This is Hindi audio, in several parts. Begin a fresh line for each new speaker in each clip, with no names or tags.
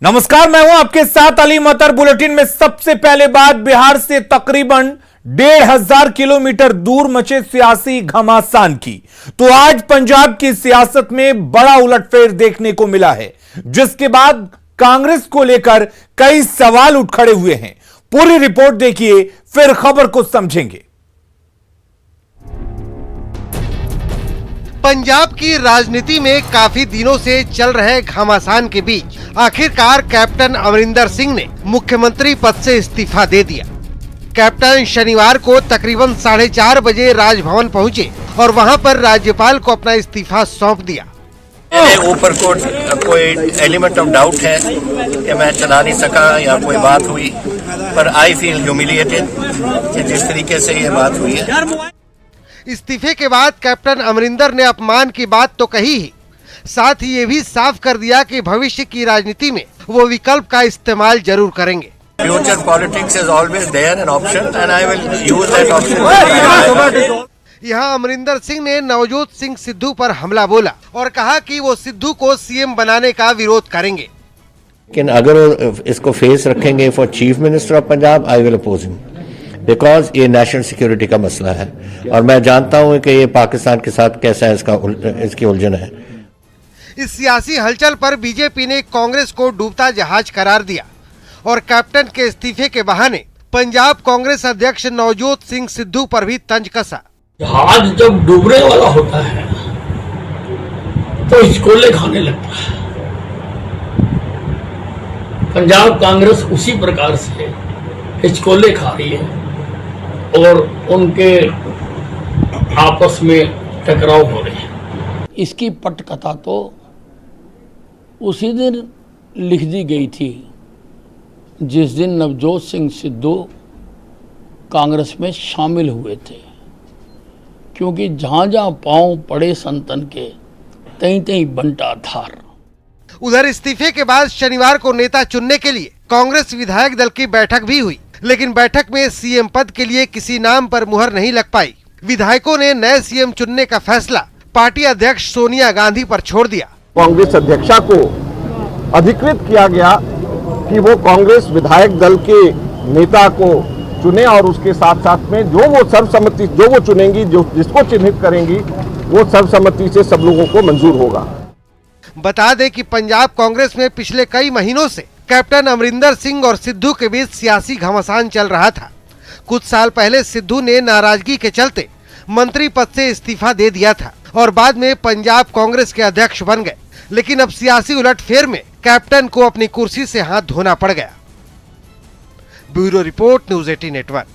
नमस्कार, मैं हूं आपके साथ अली मतर। बुलेटिन में सबसे पहले बात बिहार से तकरीबन 1,500 किलोमीटर दूर मचे सियासी घमासान की। तो आज पंजाब की सियासत में बड़ा उलटफेर देखने को मिला है, जिसके बाद कांग्रेस को लेकर कई सवाल उठ खड़े हुए हैं। पूरी रिपोर्ट देखिए, फिर खबर को समझेंगे।
पंजाब की राजनीति में काफी दिनों से चल रहे घमासान के बीच आखिरकार कैप्टन अमरिंदर सिंह ने मुख्यमंत्री पद से इस्तीफा दे दिया। कैप्टन शनिवार को तकरीबन 4:30 बजे राजभवन पहुंचे और वहां पर राज्यपाल को अपना इस्तीफा सौंप दिया।
मेरे ऊपर कोई एलिमेंट ऑफ डाउट है कि मैं चला नहीं सका या कोई बात हुई, पर आई फील ह्यूमिलिएटेड कि जिस तरीके से ये बात हुई है।
इस्तीफे के बाद कैप्टन अमरिंदर ने अपमान की बात तो कही ही, साथ ही ये भी साफ कर दिया कि भविष्य की राजनीति में वो विकल्प का इस्तेमाल जरूर करेंगे।
Future politics is always there an option and I will use that option.
यहाँ अमरिंदर सिंह ने नवजोत सिंह सिद्धू पर हमला बोला और कहा कि वो सिद्धू को सीएम बनाने का विरोध करेंगे।
लेकिन अगर इसको फेस रखेंगे for chief minister of Punjab, I will oppose him, because ये नेशनल सिक्योरिटी का मसला है और मैं जानता हूं कि ये पाकिस्तान के साथ कैसा है, इसकी उलझन है।
इस सियासी हलचल पर बीजेपी ने कांग्रेस को डूबता जहाज करार दिया और कैप्टन के इस्तीफे के बहाने पंजाब कांग्रेस अध्यक्ष नवजोत सिंह सिद्धू पर भी तंज कसा।
जहाज जब डूबने वाला होता है तो हिचकोले खाने लगता है। पंजाब कांग्रेस उसी प्रकार से हिचकोले खा रही है और उनके आपस में टकराव हो रहे हैं।
इसकी पटकथा तो उसी दिन लिख दी गई थी जिस दिन नवजोत सिंह सिद्धू कांग्रेस में शामिल हुए थे, क्योंकि जहां जहां पांव पड़े संतन के तहीं तहीं बंटा धार।
उधर इस्तीफे के बाद शनिवार को नेता चुनने के लिए कांग्रेस विधायक दल की बैठक भी हुई, लेकिन बैठक में सीएम पद के लिए किसी नाम पर मुहर नहीं लग पाई। विधायकों ने नए सीएम चुनने का फैसला पार्टी अध्यक्ष सोनिया गांधी पर छोड़ दिया। कांग्रेस
अध्यक्षा को अधिकृत किया गया कि वो कांग्रेस विधायक दल के नेता को चुने और उसके साथ साथ में जो वो सर्वसम्मति जो वो चुनेंगी, जो जिसको चिन्हित करेंगी, वो सर्वसम्मति से सब लोगों को मंजूर होगा।
बता दें कि पंजाब कांग्रेस में पिछले कई महीनों से कैप्टन अमरिंदर सिंह और सिद्धू के बीच सियासी घमासान चल रहा था। कुछ साल पहले सिद्धू ने नाराजगी के चलते मंत्री पद से इस्तीफा दे दिया था और बाद में पंजाब कांग्रेस के अध्यक्ष बन गए, लेकिन अब सियासी उलटफेर में कैप्टन को अपनी कुर्सी से हाथ धोना पड़ गया। Bureau report, news 18 network.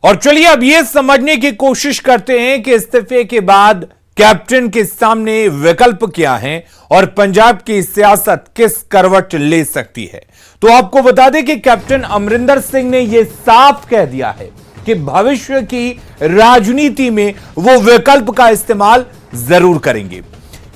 और चलिए अब यह समझने की कोशिश करते हैं कि इस्तीफे के बाद कैप्टन के सामने विकल्प क्या हैं और पंजाब की सियासत किस करवट ले सकती है। तो आपको बता दें कि कैप्टन अमरिंदर सिंह ने यह साफ कह दिया है कि भविष्य की राजनीति में वो विकल्प का इस्तेमाल जरूर करेंगे।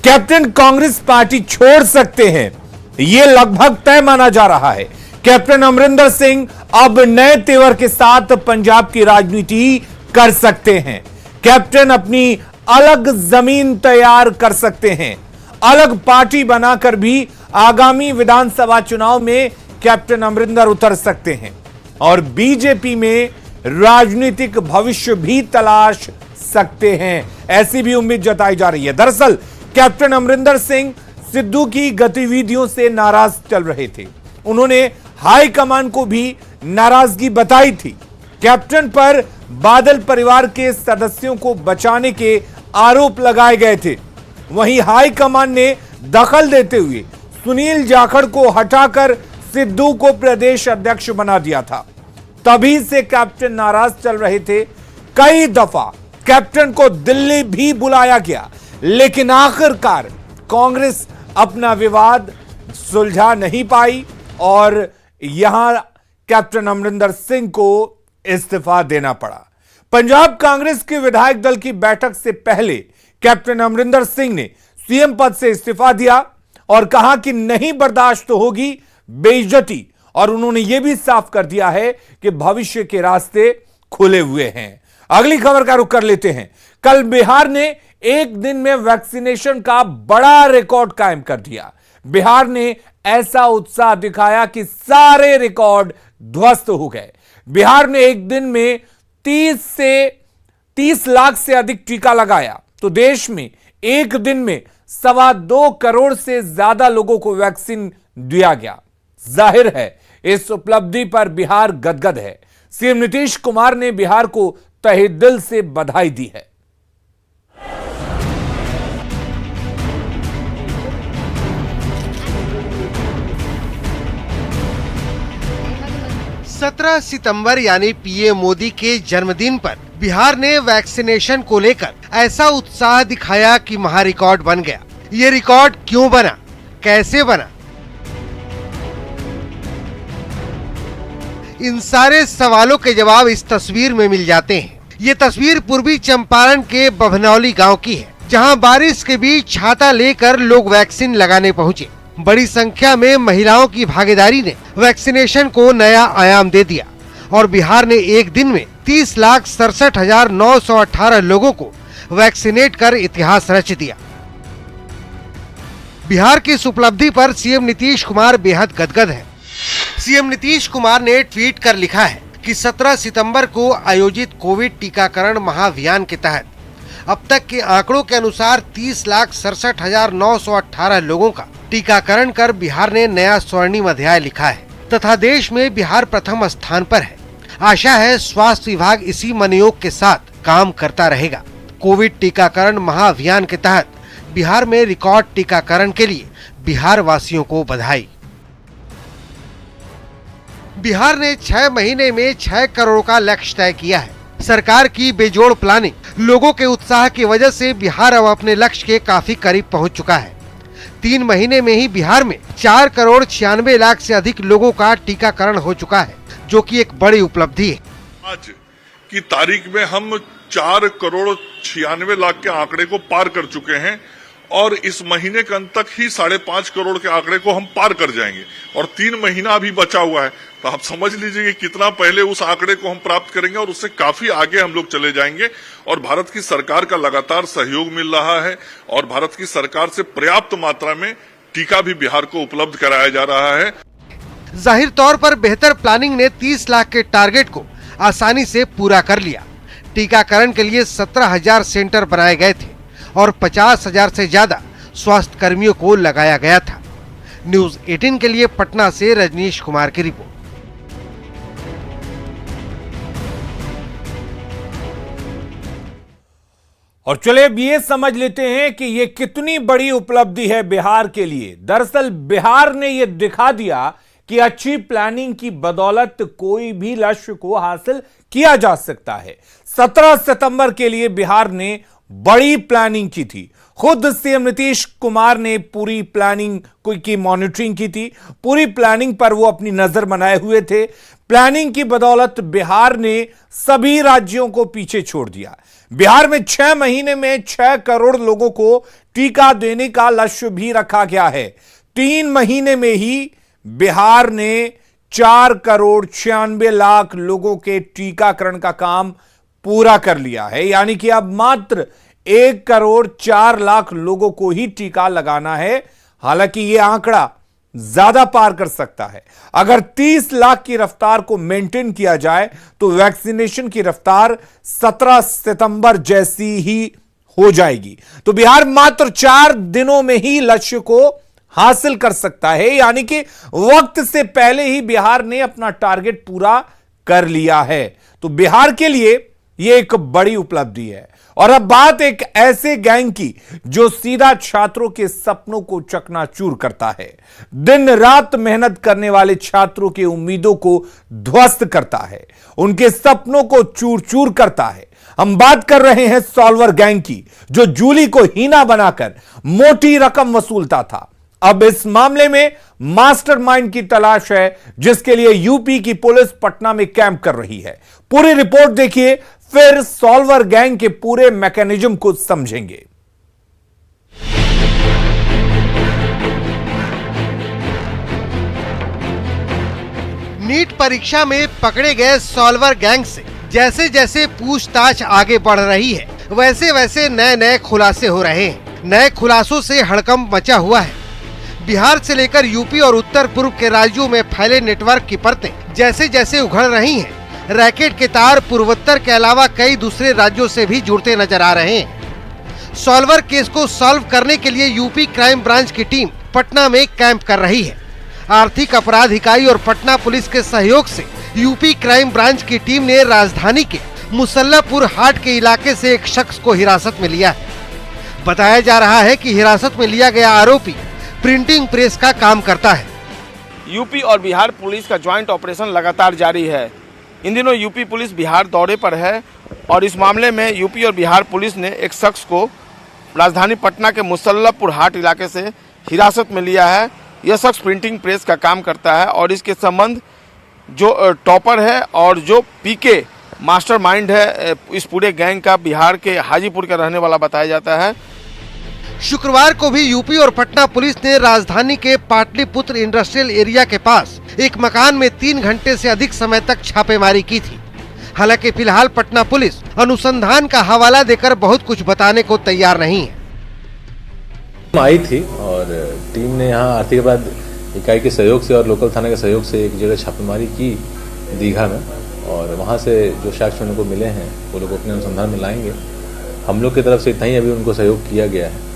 कैप्टन कांग्रेस पार्टी छोड़ सकते हैं, यह लगभग तय माना जा रहा है। कैप्टन अमरिंदर सिंह अब नए तेवर के साथ पंजाब की राजनीति कर सकते हैं। कैप्टन अपनी अलग जमीन तैयार कर सकते हैं, अलग पार्टी बनाकर भी आगामी विधानसभा चुनाव में कैप्टन अमरिंदर उतर सकते हैं और बीजेपी में राजनीतिक भविष्य भी तलाश सकते हैं, ऐसी भी उम्मीद जताई जा रही है। दरअसल कैप्टन अमरिंदर सिंह सिद्धू की गतिविधियों से नाराज चल रहे थे। उन्होंने हाईकमान को भी नाराजगी बताई थी। कैप्टन पर बादल परिवार के सदस्यों को बचाने के आरोप लगाए गए थे। वहीं हाईकमान ने दखल देते हुए सुनील जाखड़ को हटाकर सिद्धू को प्रदेश अध्यक्ष बना दिया था। तभी से कैप्टन नाराज चल रहे थे। कई दफा कैप्टन को दिल्ली भी बुलाया गया, लेकिन आखिरकार कांग्रेस अपना विवाद सुलझा नहीं पाई और यहां कैप्टन अमरिंदर सिंह को इस्तीफा देना पड़ा। पंजाब कांग्रेस के विधायक दल की बैठक से पहले कैप्टन अमरिंदर सिंह ने सीएम पद से इस्तीफा दिया और कहा कि नहीं बर्दाश्त होगी बेइज्जती, और उन्होंने यह भी साफ कर दिया है कि भविष्य के रास्ते खुले हुए हैं। अगली खबर का रुख कर लेते हैं। कल बिहार ने एक दिन में वैक्सीनेशन का बड़ा रिकॉर्ड कायम कर दिया। बिहार ने ऐसा उत्साह दिखाया कि सारे रिकॉर्ड ध्वस्त हो गए। बिहार ने एक दिन में 30 लाख से अधिक टीका लगाया, तो देश में एक दिन में 2.25 करोड़ से ज्यादा लोगों को वैक्सीन दिया गया। जाहिर है इस उपलब्धि पर बिहार गदगद है। सीएम नीतीश कुमार ने बिहार को तहे दिल से बधाई दी है।
17 सितंबर यानी पीएम मोदी के जन्मदिन पर बिहार ने वैक्सीनेशन को लेकर ऐसा उत्साह दिखाया कि महा रिकॉर्ड बन गया। ये रिकॉर्ड क्यों बना, कैसे बना, इन सारे सवालों के जवाब इस तस्वीर में मिल जाते हैं। ये तस्वीर पूर्वी चंपारण के बभनौली गांव की है, जहां बारिश के बीच छाता लेकर लोग वैक्सीन लगाने पहुंचे। बड़ी संख्या में महिलाओं की भागीदारी ने वैक्सीनेशन को नया आयाम दे दिया और बिहार ने एक दिन में 30,67,918 लोगों को वैक्सीनेट कर इतिहास रच दिया। बिहार की इस उपलब्धि पर सीएम नीतीश कुमार बेहद गदगद हैं। सीएम नीतीश कुमार ने ट्वीट कर लिखा है कि 17 सितंबर को आयोजित कोविड टीकाकरण महाअभियान के तहत अब तक के आंकड़ों के अनुसार 30,67,918 लोगों का टीकाकरण कर बिहार ने नया स्वर्णिम अध्याय लिखा है तथा देश में बिहार प्रथम स्थान पर है। आशा है स्वास्थ्य विभाग इसी मनोयोग के साथ काम करता रहेगा। कोविड टीकाकरण महाअभियान के तहत बिहार में रिकॉर्ड टीकाकरण के लिए बिहार वासियों को बधाई। बिहार ने 6 महीने में 6 करोड़ का लक्ष्य तय किया है। सरकार की बेजोड़ प्लानिंग, लोगों के उत्साह की वजह से बिहार अब अपने लक्ष्य के काफी करीब पहुंच चुका है। 3 महीने में ही बिहार में 4 करोड़ 96 लाख से अधिक लोगों का टीकाकरण हो चुका है, जो कि एक बड़ी उपलब्धि है।
आज की तारीख में हम 4 करोड़ 96 लाख के आंकड़े को पार कर चुके हैं और इस महीने के अंत तक ही 5.5 करोड़ के आंकड़े को हम पार कर जाएंगे और 3 महीना अभी बचा हुआ है। तो आप समझ लीजिए कि कितना पहले उस आंकड़े को हम प्राप्त करेंगे और उससे काफी आगे हम लोग चले जाएंगे। और भारत की सरकार का लगातार सहयोग मिल रहा है और भारत की सरकार से पर्याप्त मात्रा में टीका भी बिहार को उपलब्ध कराया जा रहा है।
जाहिर तौर पर बेहतर प्लानिंग ने 30 लाख के टारगेट को आसानी से पूरा कर लिया। टीकाकरण के लिए 17,000 सेंटर बनाए गए थे और 50,000 से ज्यादा स्वास्थ्य कर्मियों को लगाया गया था। न्यूज 18 के लिए पटना से रजनीश कुमार की रिपोर्ट।
और चलिए अब ये समझ लेते हैं कि ये कितनी बड़ी उपलब्धि है बिहार के लिए। दरअसल बिहार ने ये दिखा दिया कि अच्छी प्लानिंग की बदौलत कोई भी लक्ष्य को हासिल किया जा सकता है। 17 सितंबर के लिए बिहार ने बड़ी प्लानिंग की थी। खुद सीएम नीतीश कुमार ने पूरी प्लानिंग की मॉनिटरिंग की थी। पूरी प्लानिंग पर वो अपनी नजर बनाए हुए थे। प्लानिंग की बदौलत बिहार ने सभी राज्यों को पीछे छोड़ दिया। बिहार में 6 महीने में 6 करोड़ लोगों को टीका देने का लक्ष्य भी रखा गया है। 3 महीने में ही बिहार ने 4 करोड़ 96 लाख लोगों के टीकाकरण का काम पूरा कर लिया है। यानी कि अब मात्र 1 करोड़ 4 लाख लोगों को ही टीका लगाना है। हालांकि यह आंकड़ा ज्यादा पार कर सकता है। अगर 30 लाख की रफ्तार को मेंटेन किया जाए तो वैक्सीनेशन की रफ्तार 17 सितंबर जैसी ही हो जाएगी। तो बिहार मात्र 4 दिनों में ही लक्ष्य को हासिल कर सकता है। यानी कि वक्त से पहले ही बिहार ने अपना टारगेट पूरा कर लिया है। तो बिहार के लिए यह एक बड़ी उपलब्धि है। और अब बात एक ऐसे गैंग की जो सीधा छात्रों के सपनों को चकनाचूर करता है, दिन रात मेहनत करने वाले छात्रों की उम्मीदों को ध्वस्त करता है, उनके सपनों को चूर चूर करता है। हम बात कर रहे हैं सॉल्वर गैंग की, जो जूली को हीना बनाकर मोटी रकम वसूलता था। अब इस मामले में मास्टरमाइंड की तलाश है, जिसके लिए यूपी की पुलिस पटना में कैंप कर रही है। पूरी रिपोर्ट देखिए, फिर सॉल्वर गैंग के पूरे मैकेनिज्म को समझेंगे।
नीट परीक्षा में पकड़े गए सॉल्वर गैंग से जैसे जैसे पूछताछ आगे बढ़ रही है, वैसे वैसे नए नए खुलासे हो रहे हैं। नए खुलासों से हड़कंप मचा हुआ है। बिहार से लेकर यूपी और उत्तर पूर्व के राज्यों में फैले नेटवर्क की परतें जैसे जैसे उघड़ रही हैं, रैकेट के तार पूर्वोत्तर के अलावा कई दूसरे राज्यों से भी जुड़ते नजर आ रहे हैं। सॉल्वर केस को सॉल्व करने के लिए यूपी क्राइम ब्रांच की टीम पटना में कैंप कर रही है। आर्थिक अपराध इकाई और पटना पुलिस के सहयोग से यूपी क्राइम ब्रांच की टीम ने राजधानी के मुसल्लापुर हाट के इलाके से एक शख्स को हिरासत में लिया है। बताया जा रहा है कि हिरासत में लिया गया आरोपी प्रिंटिंग प्रेस का काम करता है।
यूपी और बिहार पुलिस का ज्वाइंट ऑपरेशन लगातार जारी है। इन दिनों यूपी पुलिस बिहार दौरे पर है और इस मामले में यूपी और बिहार पुलिस ने एक शख्स को राजधानी पटना के मुसल्लापुर हाट इलाके से हिरासत में लिया है। यह शख्स प्रिंटिंग प्रेस का काम करता है और इसके संबंध जो टॉपर है और जो पीके मास्टरमाइंड है इस पूरे गैंग का बिहार के हाजीपुर का रहने वाला बताया जाता है।
शुक्रवार को भी यूपी और पटना पुलिस ने राजधानी के पाटलिपुत्र इंडस्ट्रियल एरिया के पास एक मकान में 3 घंटे से अधिक समय तक छापेमारी की थी। हालांकि फिलहाल पटना पुलिस अनुसंधान का हवाला देकर बहुत कुछ बताने को तैयार नहीं है।
आई थी और टीम ने यहाँ आर्थिक अपराध इकाई के सहयोग से और लोकल थाना के सहयोग से एक जगह छापेमारी की दीघा में, और वहाँ से जो साक्ष्य उनको मिले हैं वो लोग अपने अनुसंधान में लाएंगे। हम लोग की तरफ से इतना ही अभी उनको सहयोग किया गया है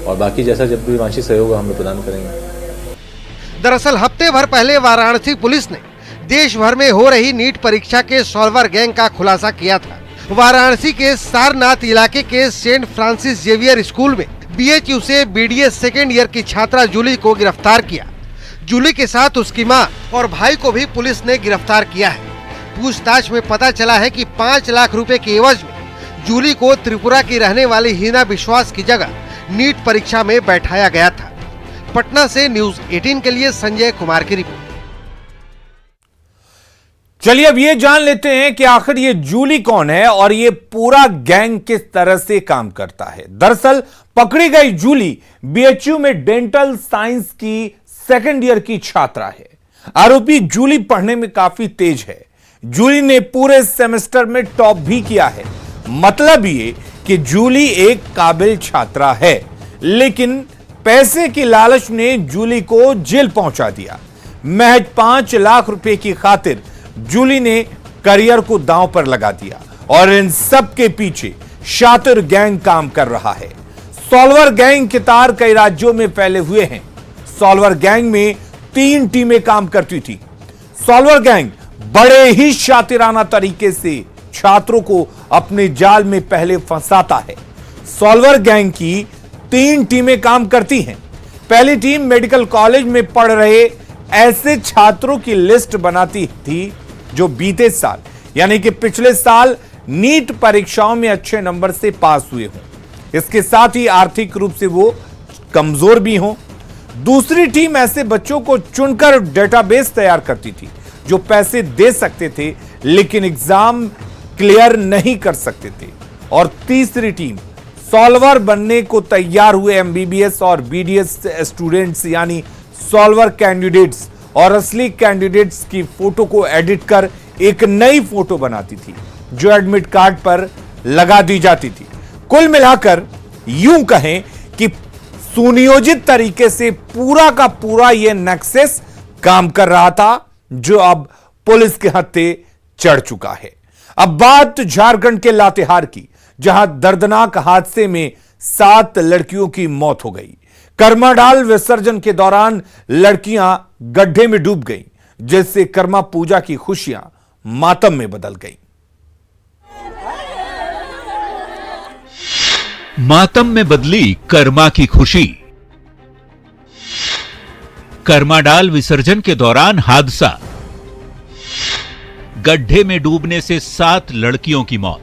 और बाकी जैसा जब भी वांछित सहयोग हम लोग प्रदान करेंगे।
दरअसल हफ्ते भर पहले वाराणसी पुलिस ने देश भर में हो रही नीट परीक्षा के सॉल्वर गैंग का खुलासा किया था। वाराणसी के सारनाथ इलाके के सेंट फ्रांसिस जेवियर स्कूल में BHU से BDS सेकेंड ईयर की छात्रा जूली को गिरफ्तार किया। जूली के साथ उसकी मां और भाई को भी पुलिस ने गिरफ्तार किया है। पूछताछ में पता चला है कि 5 लाख रुपए के एवज में जूली को त्रिपुरा की रहने वाली हिना विश्वास की जगह नीट परीक्षा में बैठाया गया था। पटना से न्यूज 18 के लिए संजय कुमार की रिपोर्ट।
चलिए अब ये जान लेते हैं कि आखिर ये जूली कौन है और ये पूरा गैंग किस तरह से काम करता है। दरअसल पकड़ी गई जूली BHU में डेंटल साइंस की सेकेंड ईयर की छात्रा है। आरोपी जूली पढ़ने में काफी तेज है। जूली ने पूरे सेमेस्टर में टॉप भी किया है। मतलब ये कि जूली एक काबिल छात्रा है, लेकिन पैसे की लालच ने जूली को जेल पहुंचा दिया। महज 5 लाख रुपए की खातिर जूली ने करियर को दांव पर लगा दिया और इन सब के पीछे शातिर गैंग काम कर रहा है। सॉल्वर गैंग के तार कई राज्यों में फैले हुए हैं। सॉल्वर गैंग में 3 टीमें काम करती थी। सॉल्वर गैंग बड़े ही शातिराना तरीके से छात्रों को अपने जाल में पहले फंसाता है। सॉल्वर गैंग की 3 टीमें काम करती हैं। पहली टीम मेडिकल कॉलेज में पढ़ रहे ऐसे छात्रों की लिस्ट बनाती थी जो बीते साल यानी कि पिछले साल नीट परीक्षाओं में अच्छे नंबर से पास हुए हों, इसके साथ ही आर्थिक रूप से वो कमजोर भी हों। दूसरी टीम ऐसे बच्चों को चुनकर डेटाबेस तैयार करती थी जो पैसे दे सकते थे लेकिन एग्जाम क्लियर नहीं कर सकते थे। और तीसरी टीम सॉल्वर बनने को तैयार हुए MBBS और BDS स्टूडेंट्स यानी सॉल्वर कैंडिडेट्स और असली कैंडिडेट्स की फोटो को एडिट कर एक नई फोटो बनाती थी जो एडमिट कार्ड पर लगा दी जाती थी। कुल मिलाकर यूं कहें कि सुनियोजित तरीके से पूरा का पूरा यह नेक्सस काम कर रहा था जो अब पुलिस के हत्थे चढ़ चुका है। अब बात झारखंड के लातेहार की, जहां दर्दनाक हादसे में 7 लड़कियों की मौत हो गई। कर्माडाल विसर्जन के दौरान लड़कियां गड्ढे में डूब गईं, जिससे कर्मा पूजा की खुशियां मातम में बदल गईं।
मातम में बदली कर्मा की खुशी। कर्माडाल विसर्जन के दौरान हादसा, गड्ढे में डूबने से 7 लड़कियों की मौत।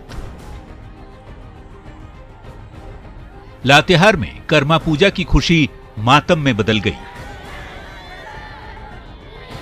लातेहार में कर्मा पूजा की खुशी मातम में बदल गई।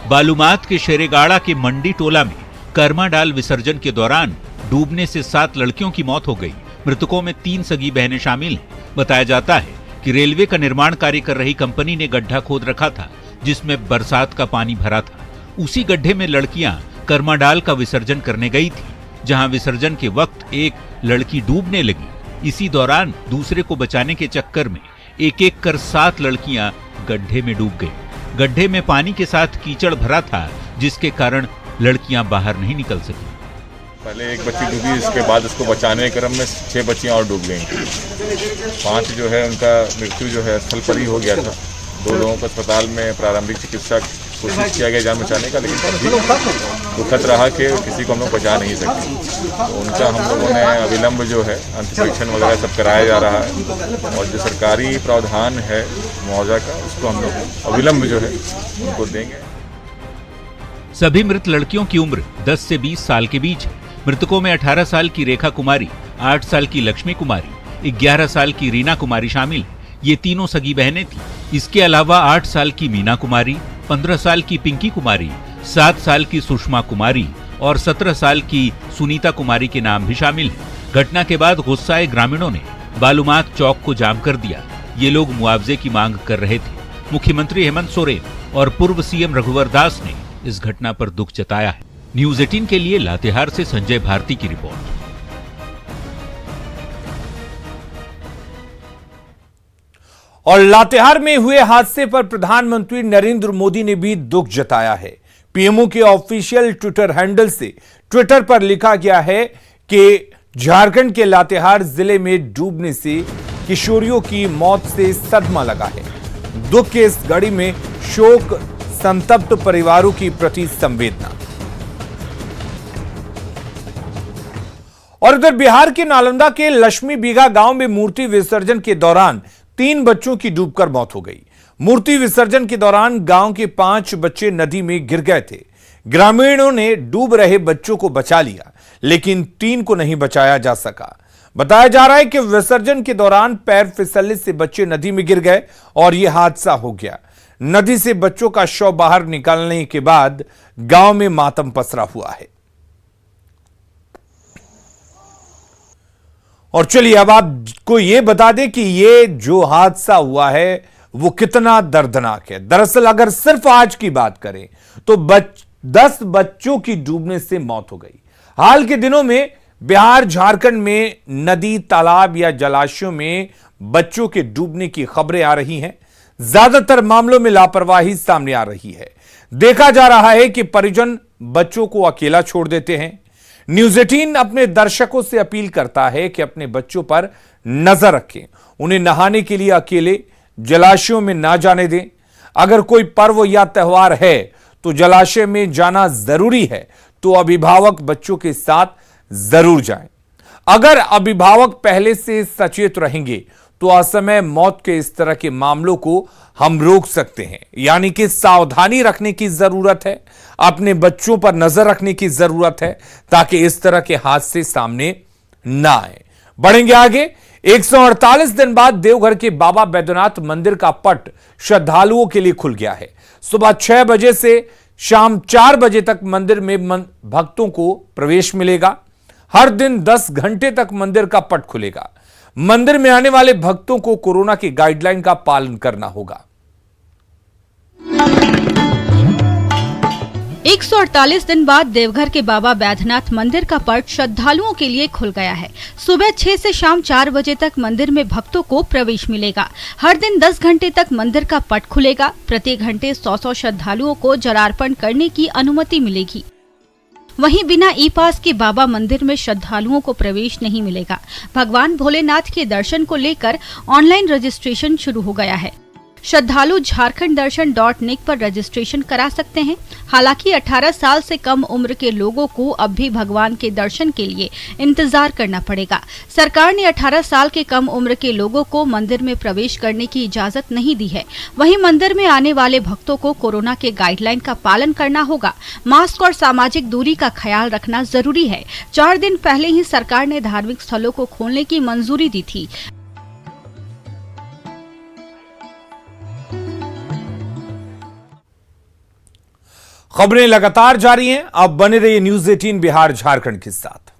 बालूमाथ के शेरेगाड़ा के मंडी टोला में कर्माडाल विसर्जन के दौरान डूबने से 7 लड़कियों की मौत हो गई। मृतकों में 3 सगी बहनें शामिल हैं। बताया जाता है कि रेलवे का निर्माण कार्य कर रही कंपनी ने गड्ढा खोद रखा था जिसमें बरसात का पानी भरा था। उसी गड्ढे में लड़कियां कर्माडाल का विसर्जन करने गई थी, जहां विसर्जन के वक्त एक लड़की डूबने लगी इसी दौरान दूसरे को बचाने के चक्कर में एक एक कर 7 लड़कियां गड्ढे में डूब गई। गड्ढे में पानी के साथ कीचड़ भरा था, जिसके कारण लड़कियां बाहर नहीं निकल सकी।
पहले एक बच्ची डूबी, इसके बाद उसको बचाने के क्रम में 6 बच्चियां और डूब गईं। 5 जो है उनका मृत्यु जो है स्थल पर ही हो गया था। 2 लोगों को अस्पताल में प्रारंभिक चिकित्सा कोशिश किया गया जान बचाने का, लेकिन दुखद रहा कि किसी को हम लोग बचा नहीं सके। तो उनका हम लोगों ने अविलंब जो है अंतपरीक्षण वगैरह सब कराया जा रहा है, और जो सरकारी प्रावधान है मुआवजा का उसको हम लोग अविलंब जो है उनको देंगे।
सभी मृत लड़कियों की उम्र 10 से 20 साल के बीच है। मृतकों में 18 साल की रेखा कुमारी, 8 साल की लक्ष्मी कुमारी, 11 साल की रीना कुमारी शामिल। ये तीनों सगी बहनें थीं। इसके अलावा 8 साल की मीना कुमारी, 15 साल की पिंकी कुमारी, 7 साल की सुषमा कुमारी और 17 साल की सुनीता कुमारी के नाम भी शामिल हैं। घटना के बाद गुस्साए ग्रामीणों ने बालूमाथ चौक को जाम कर दिया। ये लोग मुआवजे की मांग कर रहे थे। मुख्यमंत्री हेमंत सोरेन और पूर्व सीएम रघुवर दास ने इस घटना पर दुख जताया है। न्यूज 18 के लिए लातेहार से संजय भारती की रिपोर्ट।
और लातेहार में हुए हादसे पर प्रधानमंत्री नरेंद्र मोदी ने भी दुख जताया है। पीएमओ के ऑफिशियल ट्विटर हैंडल से ट्विटर पर लिखा गया है कि झारखंड के लातेहार जिले में डूबने से किशोरियों की मौत से सदमा लगा है। दुख के इस घड़ी में शोक संतप्त परिवारों की प्रति संवेदना। और उधर बिहार के नालंदा के लक्ष्मी बीघा गांव में मूर्ति विसर्जन के दौरान 3 बच्चों की डूबकर मौत हो गई। मूर्ति विसर्जन के दौरान गांव के 5 बच्चे नदी में गिर गए थे। ग्रामीणों ने डूब रहे बच्चों को बचा लिया, लेकिन 3 को नहीं बचाया जा सका। बताया जा रहा है कि विसर्जन के दौरान पैर फिसलने से बच्चे नदी में गिर गए और यह हादसा हो गया। नदी से बच्चों का शव बाहर निकालने के बाद गांव में मातम पसरा हुआ है। और चलिए अब आपको यह बता दें कि यह जो हादसा हुआ है वो कितना दर्दनाक है। दरअसल अगर सिर्फ आज की बात करें तो 10 बच्चों की डूबने से मौत हो गई। हाल के दिनों में बिहार झारखंड में नदी, तालाब या जलाशयों में बच्चों के डूबने की खबरें आ रही हैं। ज्यादातर मामलों में लापरवाही सामने आ रही है। देखा जा रहा है कि परिजन बच्चों को अकेला छोड़ देते हैं। न्यूज 18 अपने दर्शकों से अपील करता है कि अपने बच्चों पर नजर रखें, उन्हें नहाने के लिए अकेले जलाशयों में ना जाने दें। अगर कोई पर्व या त्योहार है तो जलाशय में जाना जरूरी है तो अभिभावक बच्चों के साथ जरूर जाएं। अगर अभिभावक पहले से सचेत रहेंगे तो असमय मौत के इस तरह के मामलों को हम रोक सकते हैं। यानी कि सावधानी रखने की जरूरत है, अपने बच्चों पर नजर रखने की जरूरत है ताकि इस तरह के हादसे सामने ना आए। बढ़ेंगे आगे। 148 दिन बाद देवघर के बाबा बैद्यनाथ मंदिर का पट श्रद्धालुओं के लिए खुल गया है। सुबह 6 बजे से शाम 4 बजे तक मंदिर में भक्तों को प्रवेश मिलेगा। हर दिन 10 घंटे तक मंदिर का पट खुलेगा। मंदिर में आने वाले भक्तों को कोरोना की गाइडलाइन का पालन करना होगा।
148 दिन बाद देवघर के बाबा बैद्यनाथ मंदिर का पट श्रद्धालुओं के लिए खुल गया है। सुबह 6 से शाम 4 बजे तक मंदिर में भक्तों को प्रवेश मिलेगा। हर दिन 10 घंटे तक मंदिर का पट खुलेगा। प्रति घंटे 100 श्रद्धालुओं को जलार्पण करने की अनुमति मिलेगी। वहीं बिना ई पास के बाबा मंदिर में श्रद्धालुओं को प्रवेश नहीं मिलेगा। भगवान भोलेनाथ के दर्शन को लेकर ऑनलाइन रजिस्ट्रेशन शुरू हो गया है। श्रद्धालु झारखंडदर्शन.निक पर रजिस्ट्रेशन करा सकते हैं। हालांकि 18 साल से कम उम्र के लोगों को अब भी भगवान के दर्शन के लिए इंतजार करना पड़ेगा। सरकार ने 18 साल के कम उम्र के लोगों को मंदिर में प्रवेश करने की इजाजत नहीं दी है। वहीं मंदिर में आने वाले भक्तों को कोरोना के गाइडलाइन का पालन करना होगा। मास्क और सामाजिक दूरी का ख्याल रखना जरूरी है। 4 दिन पहले ही सरकार ने धार्मिक स्थलों को खोलने की मंजूरी दी थी।
खबरें लगातार जारी हैं। अब बने रहिए न्यूज 18 बिहार झारखंड के साथ।